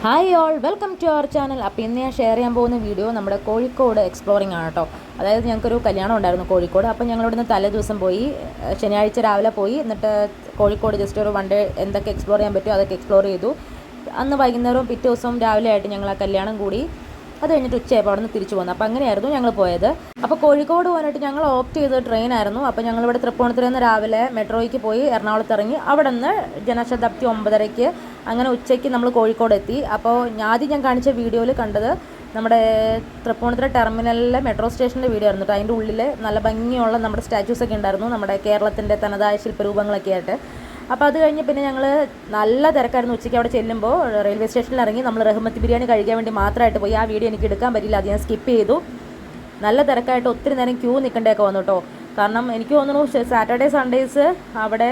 Hi all, welcome to our channel. അപ്പോൾ ഇന്ന് ഞാൻ ഷെയർ ചെയ്യാൻ പോകുന്ന വീഡിയോ നമ്മുടെ കോഴിക്കോട് എക്സ്പ്ലോറിംഗ് ആണ് കേട്ടോ. അതായത് ഞങ്ങൾക്കൊരു കല്യാണം ഉണ്ടായിരുന്നു കോഴിക്കോട്. അപ്പോൾ ഞങ്ങളിവിടുന്ന് തലേ ദിവസം പോയി, ശനിയാഴ്ച രാവിലെ പോയി. എന്നിട്ട് കോഴിക്കോട് ജസ്റ്റ് ഒരു വൺ ഡേ എന്തൊക്കെ എക്സ്പ്ലോർ ചെയ്യാൻ പറ്റുമോ അതൊക്കെ എക്സ്പ്ലോർ ചെയ്തു. അന്ന് വൈകുന്നേരവും പിറ്റേ ദിവസവും രാവിലെ ആയിട്ട് ഞങ്ങൾ ആ കല്യാണം കൂടി. അത് കഴിഞ്ഞിട്ട് ഉച്ചയായപ്പോൾ അവിടെ നിന്ന് തിരിച്ചു പോകുന്നത്. അപ്പോൾ അങ്ങനെയായിരുന്നു ഞങ്ങൾ പോയത്. അപ്പോൾ കോഴിക്കോട് പോകാനായിട്ട് ഞങ്ങൾ ഓപ്റ്റ് ചെയ്തത് ട്രെയിനായിരുന്നു. അപ്പോൾ ഞങ്ങളിവിടെ തൃപ്പൂണിത്തുറയിൽ നിന്ന് രാവിലെ മെട്രോയ്ക്ക് പോയി എറണാകുളത്ത് ഇറങ്ങി. അവിടെ നിന്ന് ജനശതാബ്ദി 9:30 അങ്ങനെ ഉച്ചയ്ക്ക് നമ്മൾ കോഴിക്കോട് എത്തി. അപ്പോൾ ആദ്യം ഞാൻ കാണിച്ച വീഡിയോയിൽ കണ്ടത് നമ്മുടെ തൃപ്പൂണിത്തുറ ടെർമിനലിലെ മെട്രോ സ്റ്റേഷൻ്റെ വീഡിയോ ആയിരുന്നു കേട്ടോ. അതിൻ്റെ ഉള്ളിൽ നല്ല ഭംഗിയുള്ള നമ്മുടെ സ്റ്റാച്യൂസൊക്കെ ഉണ്ടായിരുന്നു, നമ്മുടെ കേരളത്തിൻ്റെ തനതായ ശില്പരൂപങ്ങളൊക്കെ ആയിട്ട്. അപ്പോൾ അത് കഴിഞ്ഞ് പിന്നെ ഞങ്ങൾ നല്ല തിരക്കായിരുന്നു. ഉച്ചയ്ക്ക് അവിടെ ചെല്ലുമ്പോൾ റെയിൽവേ സ്റ്റേഷനിൽ ഇറങ്ങി നമ്മൾ റഹ്മത്ത് ബിരിയാണി കഴിക്കാൻ വേണ്ടി മാത്രമായിട്ട് പോയി. ആ വീഡിയോ എനിക്ക് എടുക്കാൻ പറ്റില്ല, അത് ഞാൻ സ്കിപ്പ് ചെയ്തു. നല്ല തിരക്കായിട്ട് ഒത്തിരി നേരം ക്യൂ നിൽക്കേണ്ടതൊക്കെ വന്നു കേട്ടോ. കാരണം എനിക്ക് തോന്നുന്നു സാറ്റർഡേ സൺഡേസ് അവിടെ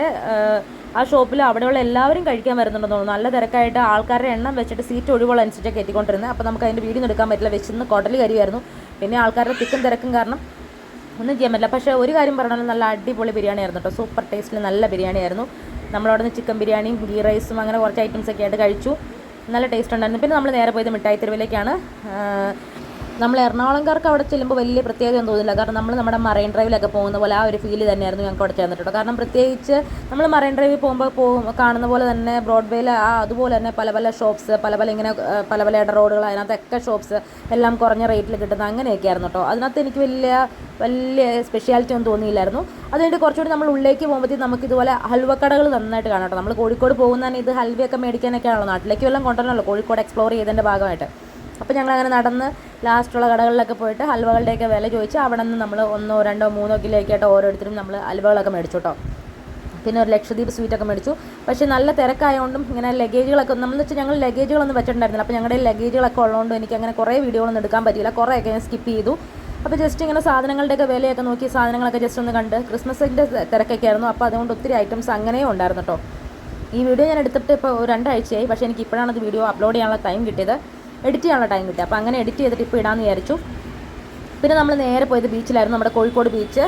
ആ ഷോപ്പിൽ അവിടെയുള്ള എല്ലാവരും കഴിക്കാൻ വരുന്നുണ്ടെന്ന് തോന്നുന്നു. നല്ല തിരക്കായിട്ട് ആൾക്കാരുടെ എണ്ണം വെച്ചിട്ട് സീറ്റ് ഒഴിവുള്ള അനുസരിച്ചൊക്കെ എത്തിക്കൊണ്ടിരുന്നത്. അപ്പോൾ നമുക്ക് അതിൻ്റെ വീഡിയോ എടുക്കാൻ പറ്റില്ല, വെച്ചിരുന്ന് കൊടലി കരിയായിരുന്നു. പിന്നെ ആൾക്കാരുടെ തിക്കും തിരക്കും കാരണം ഒന്നും ചെയ്യാൻ പറ്റില്ല. പക്ഷേ ഒരു കാര്യം പറഞ്ഞാലും നല്ല അടിപൊളി ബിരിയാണി ആയിരുന്നു കേട്ടോ. സൂപ്പർ ടേസ്റ്റിൽ നല്ല ബിരിയാണി ആയിരുന്നു. നമ്മളവിടെ നിന്ന് ചിക്കൻ ബിരിയാണിയും ഗീ റൈസും അങ്ങനെ കുറച്ച് ഐറ്റംസൊക്കെ ആയിട്ട് കഴിച്ചു. നല്ല ടേസ്റ്റ് ഉണ്ടായിരുന്നു. പിന്നെ നമ്മൾ നേരെ പോയത് മിഠായി തെരുവിലേക്കാണ്. നമ്മൾ എറണാകുളംകാർക്ക് അവിടെ ചെല്ലുമ്പോൾ വലിയ പ്രത്യേകത തോന്നില്ല. കാരണം നമ്മൾ നമ്മുടെ മറൈൻ ഡ്രൈവിലൊക്കെ പോകുന്ന പോലെ ആ ഒരു ഫീൽ തന്നെയായിരുന്നു ഞങ്ങൾക്ക് അവിടെ ചേർന്നിട്ടുള്ളത്. കാരണം പ്രത്യേകിച്ച് നമ്മൾ മറൈൻ ഡ്രൈവിൽ പോകുമ്പോൾ കാണുന്ന പോലെ തന്നെ ബ്രോഡ്വേയിൽ അതുപോലെ തന്നെ പല പല ഷോപ്സ്, പല പല ഇട റോഡുകൾ, അതിനകത്തൊക്കെ ഷോപ്സ് എല്ലാം കുറഞ്ഞ റേറ്റിൽ കിട്ടുന്ന അങ്ങനെയൊക്കെ ആയിരുന്നു കേട്ടോ. അതിനകത്ത് എനിക്ക് വലിയ സ്പെഷ്യാലിറ്റി ഒന്നും തോന്നിയില്ലായിരുന്നു. അതുകൊണ്ട് കുറച്ചുകൂടി നമ്മൾ ഉള്ളിലേക്ക് പോകുമ്പോഴത്തേക്കും നമുക്ക് ഇതുപോലെ ഹൽവക്കടകൾ നന്നായിട്ട് കാണാം കേട്ടോ. നമ്മൾ കോഴിക്കോട് പോകുന്നതിന് ഇത് ഹൽവയൊക്കെ മേടിക്കാനൊക്കെയാണല്ലോ, നാട്ടിലേക്ക് വല്ലതും കൊണ്ടുവരണമല്ലോ കോഴിക്കോട് എക്സ്പ്ലോർ ചെയ്തതിൻ്റെ ഭാഗമായിട്ട്. അപ്പോൾ ഞങ്ങളങ്ങനെ നടന്ന് ലാസ്റ്റുള്ള കടകളിലൊക്കെ പോയിട്ട് ഹൽവകളുടെയൊക്കെ വില ചോദിച്ച് അവിടെ നിന്ന് നമ്മൾ 1, 2, 3 കിലോയൊക്കെയായിട്ട് ഓരോരുത്തരും നമ്മൾ ഹൽവകളൊക്കെ മേടിച്ചു കേട്ടോ. പിന്നെ ഒരു ലക്ഷദ്വീപ് സ്വീറ്റൊക്കെ മേടിച്ചു. പക്ഷേ നല്ല തിരക്കായതുകൊണ്ടും ഇങ്ങനെ ലഗേജുകളൊക്കെ നമ്മളെന്ന് വെച്ചാൽ ഞങ്ങൾ ലഗേജുകളൊന്നും വെച്ചിട്ടുണ്ടായിരുന്നില്ല. അപ്പോൾ ഞങ്ങളുടെ ലഗേജുകളൊക്കെ ഉള്ളതുകൊണ്ട് എനിക്ക് അങ്ങനെ കുറേ വീഡിയോകളൊന്നും എടുക്കാൻ പറ്റിയില്ല. കുറേയൊക്കെ ഞാൻ സ്കിപ്പ് ചെയ്തു. അപ്പോൾ ജസ്റ്റ് ഇങ്ങനെ സാധനങ്ങളുടെയൊക്കെ വിലയൊക്കെ നോക്കി സാധനങ്ങളൊക്കെ ജസ്റ്റ് ഒന്ന് കണ്ട് ക്രിസ്മസിൻ്റെ തിരക്കൊക്കെ ആയിരുന്നു. അപ്പോൾ അതുകൊണ്ട് ഒത്തിരി ഐറ്റംസ് അങ്ങനെയും ഉണ്ടായിരുന്നു കേട്ടോ. ഈ വീഡിയോ ഞാൻ എടുത്തിട്ട് ഇപ്പോൾ 2 ആഴ്ചയായി. പക്ഷേ എനിക്ക് ഇപ്പോഴാണ് അത് വീഡിയോ അപ്ലോഡ് ചെയ്യാനുള്ള ടൈം കിട്ടിയത്, എഡിറ്റ് ചെയ്യാനുള്ള ടൈം കിട്ടി. അപ്പോൾ അങ്ങനെ എഡിറ്റ് ചെയ്തിട്ട് ഇപ്പോൾ ഇടാമെന്ന് വിചാരിച്ചു. പിന്നെ നമ്മൾ നേരെ പോയത് ബീച്ചിലായിരുന്നു, നമ്മുടെ കോഴിക്കോട് ബീച്ച്.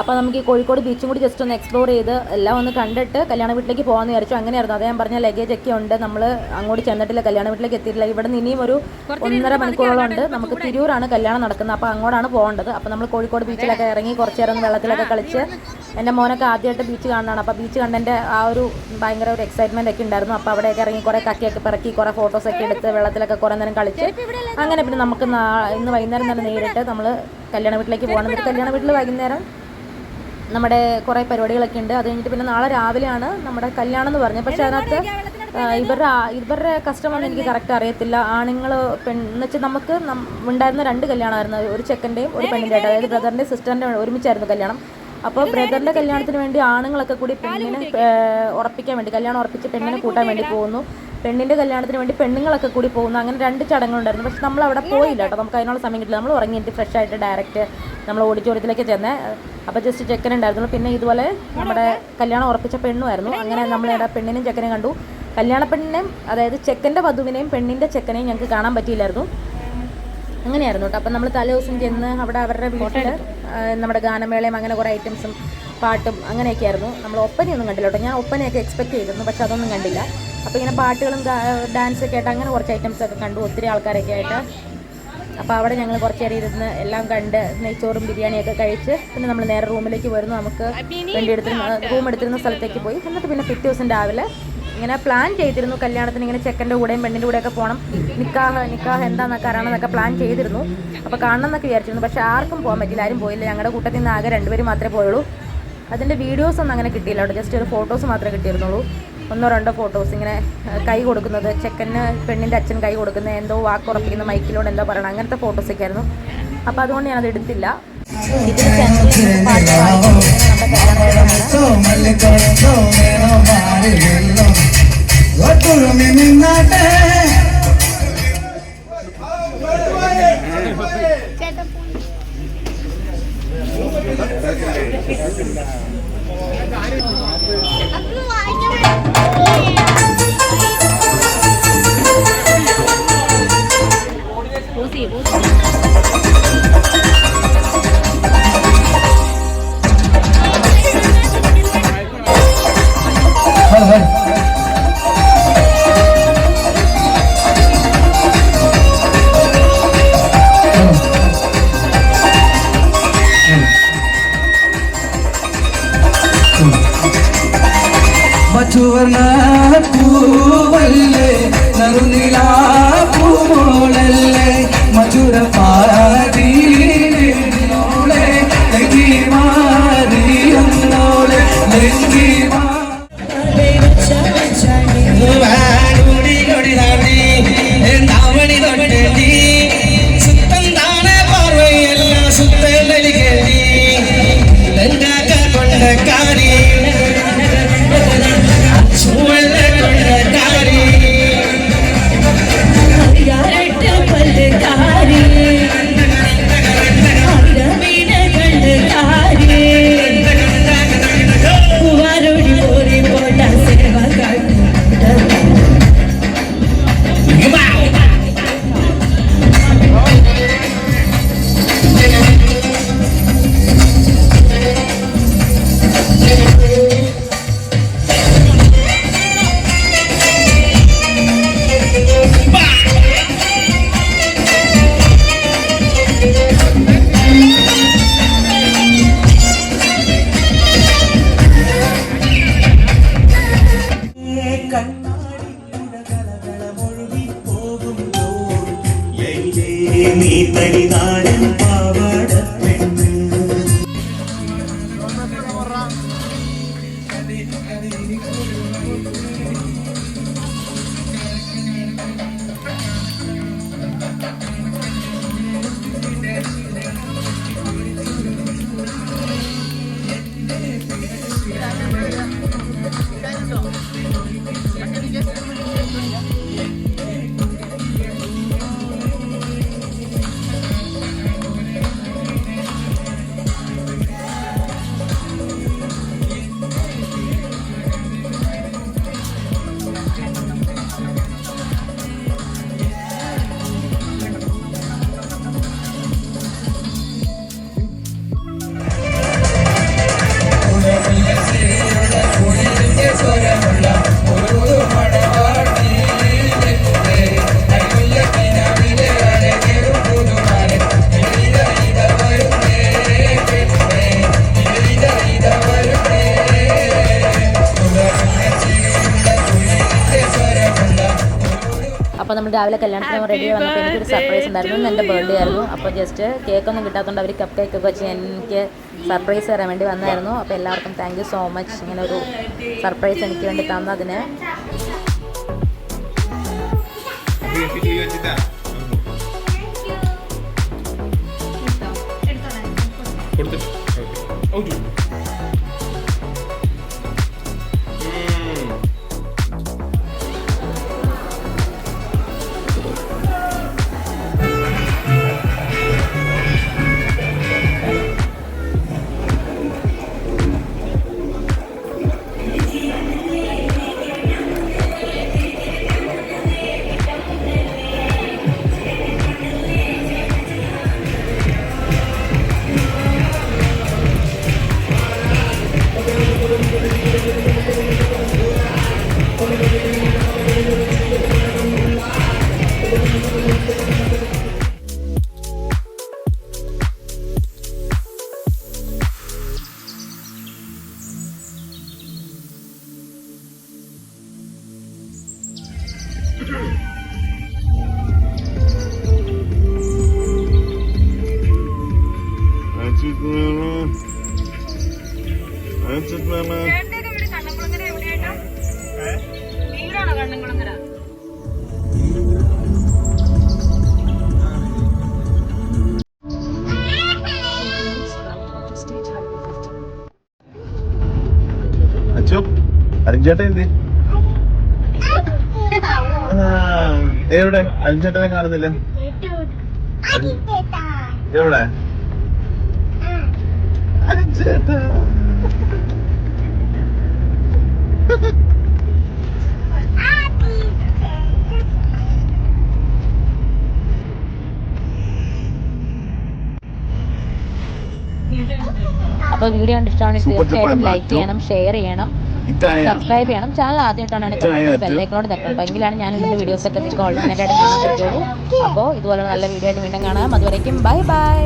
അപ്പോൾ നമുക്ക് ഈ കോഴിക്കോട് ബീച്ചും കൂടി ജസ്റ്റ് ഒന്ന് എക്സ്പ്ലോർ ചെയ്ത് എല്ലാം ഒന്ന് കണ്ടിട്ട് കല്യാണ വീട്ടിലേക്ക് പോകാമെന്ന് വിചാരിച്ചു. അങ്ങനെയായിരുന്നു. അത് ഞാൻ പറഞ്ഞ ലഗേജൊക്കെ ഉണ്ട്. നമ്മൾ അങ്ങോട്ട് ചെന്നിട്ടില്ല, കല്യാണ വീട്ടിലേക്ക് എത്തിയിട്ടില്ല. ഇവിടെ നിന്ന് ഇനിയും ഒരു 1.5 മണിക്കൂറോളം ഉണ്ട്. നമുക്ക് തിരൂരാണ് കല്യാണം നടക്കുന്നത്, അപ്പോൾ അങ്ങോട്ടാണ് പോകേണ്ടത്. അപ്പോൾ നമ്മൾ കോഴിക്കോട് ബീച്ചിലൊക്കെ ഇറങ്ങി കുറച്ച് നേരം വെള്ളത്തിലൊക്കെ കളിച്ച്, എൻ്റെ മോനൊക്കെ ആദ്യമായിട്ട് ബീച്ച് കാണാനാണ്. അപ്പോൾ ബീച്ച് കണ്ടതിൻ്റെ ആ ഒരു ഭയങ്കര ഒരു എക്സൈറ്റ്മെൻ്റ് ഒക്കെ ഉണ്ടായിരുന്നു. അപ്പോൾ അവിടെയൊക്കെ ഇറങ്ങി കുറേ കക്കിയൊക്കെ പിറക്കി കുറേ ഫോട്ടോസൊക്കെ എടുത്ത് വെള്ളത്തിലൊക്കെ കുറേ നേരം കളിച്ച് അങ്ങനെ പിന്നെ നമുക്ക് ഇന്ന് വൈകുന്നേരം തന്നെ നേരിട്ട് നമ്മൾ കല്യാണ വീട്ടിലേക്ക് പോകണം. എന്നിട്ട് കല്യാണ വീട്ടിൽ വൈകുന്നേരം നമ്മുടെ കുറേ പരിപാടികളൊക്കെ ഉണ്ട്. അത് കഴിഞ്ഞിട്ട് പിന്നെ നാളെ രാവിലെയാണ് നമ്മുടെ കല്യാണം എന്ന് പറഞ്ഞത്. പക്ഷേ അതിനകത്ത് ഇവരുടെ കസ്റ്റമർ എനിക്ക് കറക്റ്റ് അറിയത്തില്ല. ആണുങ്ങൾ എന്ന് വെച്ചാൽ നമുക്ക് ഉണ്ടായിരുന്ന 2 കല്യാണമായിരുന്നു, ഒരു ചെക്കൻ്റെയും ഒരു പെണ്ണിൻ്റെ ആയിട്ട്. അതായത് ബ്രദറിൻ്റെ സിസ്റ്ററിൻ്റെ ഒരുമിച്ചായിരുന്നു കല്യാണം. അപ്പോൾ ബ്രദറിൻ്റെ കല്യാണത്തിന് വേണ്ടി ആണുങ്ങളൊക്കെ കൂടി പെണ്ണിനെ ഉറപ്പിക്കാൻ വേണ്ടി, കല്യാണം ഉറപ്പിച്ച് പെണ്ണിനെ കൂട്ടാൻ വേണ്ടി പോകുന്നു. പെണ്ണിൻ്റെ കല്യാണത്തിന് വേണ്ടി പെണ്ണുങ്ങളൊക്കെ കൂടി പോകുന്നു. അങ്ങനെ 2 ചടങ്ങുണ്ടായിരുന്നു. പക്ഷെ നമ്മൾ അവിടെ പോയില്ല കേട്ടോ, നമുക്ക് അതിനുള്ള സമയം കിട്ടില്ല. നമ്മൾ ഉറങ്ങിയിട്ട് ഫ്രഷ് ആയിട്ട് ഡയറക്റ്റ് നമ്മൾ ഓഡിറ്റോറിയത്തിലേക്ക് ചെന്നേ. അപ്പോൾ ജസ്റ്റ് ചെക്കൻ ഉണ്ടായിരുന്നു. പിന്നെ ഇതുപോലെ നമ്മുടെ കല്യാണം ഉറപ്പിച്ച പെണ്ണുമായിരുന്നു. അങ്ങനെ നമ്മളിവിടെ പെണ്ണിനും ചെക്കനെയും കണ്ടു. കല്യാണ പെണ്ണിനെയും, അതായത് ചെക്കൻ്റെ വധുവിനെയും പെണ്ണിൻ്റെ ചെക്കനെയും ഞങ്ങൾക്ക് കാണാൻ പറ്റിയില്ലായിരുന്നു. അങ്ങനെയായിരുന്നു കേട്ടോ. അപ്പം നമ്മൾ തലേ ദിവസം ചെന്ന് അവിടെ അവരുടെ വീട്ടിൽ നമ്മുടെ ഗാനമേളയും അങ്ങനെ കുറേ ഐറ്റംസും പാട്ടും അങ്ങനെയൊക്കെ ആയിരുന്നു. നമ്മൾ ഒപ്പനയൊന്നും കണ്ടില്ല കേട്ടോ. ഞാൻ ഒപ്പനയൊക്കെ എക്സ്പെക്റ്റ് ചെയ്തിരുന്നു, പക്ഷെ അതൊന്നും കണ്ടില്ല. അപ്പോൾ ഇങ്ങനെ പാട്ടുകളും ഡാൻസൊക്കെ ആയിട്ട് അങ്ങനെ കുറച്ച് ഐറ്റംസൊക്കെ കണ്ടു, ഒത്തിരി ആൾക്കാരൊക്കെ ആയിട്ട്. അപ്പോൾ അവിടെ ഞങ്ങൾ കുറച്ച് നേരം ഇരുന്ന് എല്ലാം കണ്ട് നെയ്ച്ചോറും ബിരിയാണിയൊക്കെ കഴിച്ച് പിന്നെ നമ്മൾ നേരെ റൂമിലേക്ക് വരുന്നു. നമുക്ക് റൂം എടുത്തിരുന്ന സ്ഥലത്തേക്ക് പോയി. എന്നിട്ട് പിന്നെ പിറ്റേ ദിവസം രാവിലെ ഇങ്ങനെ പ്ലാൻ ചെയ്തിരുന്നു കല്യാണത്തിന്, ഇങ്ങനെ ചെക്കൻ്റെ കൂടെയും പെണ്ണിൻ്റെ കൂടെയൊക്കെ പോകണം, നിക്കാഹ് എന്താണെന്നൊക്കെ അറിയണമെന്നൊക്കെ പ്ലാൻ ചെയ്തിരുന്നു. അപ്പോൾ കാണണം എന്നൊക്കെ വിചാരിച്ചിരുന്നു. പക്ഷേ ആർക്കും പോകാൻ പറ്റില്ല, ആരും പോയില്ല. ഞങ്ങളുടെ കൂട്ടത്തിൽ നിന്ന് ആകെ 2 പേര് മാത്രമേ പോയുള്ളൂ. അതിൻ്റെ വീഡിയോസ് ഒന്നും അങ്ങനെ കിട്ടിയില്ല കേട്ടോ. ജസ്റ്റ് ഒരു ഫോട്ടോസ് മാത്രമേ കിട്ടിയിരുന്നുള്ളൂ. 1, 2 ഫോട്ടോസ് ഇങ്ങനെ കൈ കൊടുക്കുന്നത്, ചെക്കന് പെണ്ണിൻ്റെ അച്ഛൻ കൈ കൊടുക്കുന്നത്, എന്തോ വാക്കുറപ്പിക്കുന്ന മൈക്കിലോട് എന്തോ പറയണം, അങ്ങനത്തെ ഫോട്ടോസൊക്കെ ആയിരുന്നു. അപ്പോൾ അതുകൊണ്ട് ഞാനത് എടുത്തില്ല. ഇതിന് സെൻറ്ററിൽ പാട്ട് നീ തടിനാടൻ പാവാട പെണ്ണ്. അപ്പോൾ നമ്മൾ രാവിലെ കല്യാണത്തിന് റെഡി വന്നപ്പോൾ എനിക്കൊരു സർപ്രൈസ് ഉണ്ടായിരുന്നു. ഇന്ന് എൻ്റെ ബർത്ത്ഡേ ആയിരുന്നു. അപ്പോൾ ജസ്റ്റ് കേക്കൊന്നും കിട്ടാത്തതുകൊണ്ട് അവർ കപ്പ് കേക്കൊക്കെ വെച്ച് എനിക്ക് സർപ്രൈസ് തരാൻ വേണ്ടി വന്നായിരുന്നു. അപ്പോൾ എല്ലാവർക്കും താങ്ക് യു സോ മച്ച് ഇങ്ങനെ ഒരു സർപ്രൈസ് എനിക്ക് വേണ്ടി തന്നതിന്. അരിഞ്ചേട്ടൻ എന്ത് എവിടെ? അരിഞ്ചേട്ടനെ കാണുന്നില്ല. എവിടെ അരിഞ്ചേട്ട? അപ്പോൾ വീഡിയോ കണ്ട് ഇഷ്ടമാണെങ്കിൽ തീർച്ചയായിട്ടും ലൈക്ക് ചെയ്യണം, ഷെയർ ചെയ്യണം, സബ്സ്ക്രൈബ് ചെയ്യണം. ചാനൽ ആദ്യമായിട്ടാണ് ബെല്ലൈക്കണോട് തരണം. എങ്കിലാണ് ഞാൻ ഇതിൻ്റെ വീഡിയോസൊക്കെ നിങ്ങൾക്ക് ഓൾട്ടർനേറ്റ് ആയിട്ട് കാണാൻ പറ്റുള്ളൂ. അപ്പോൾ ഇതുപോലെ നല്ല വീഡിയോ ആയിട്ട് വീണ്ടും കാണാം. അതുവരേക്കും ബൈ ബൈ.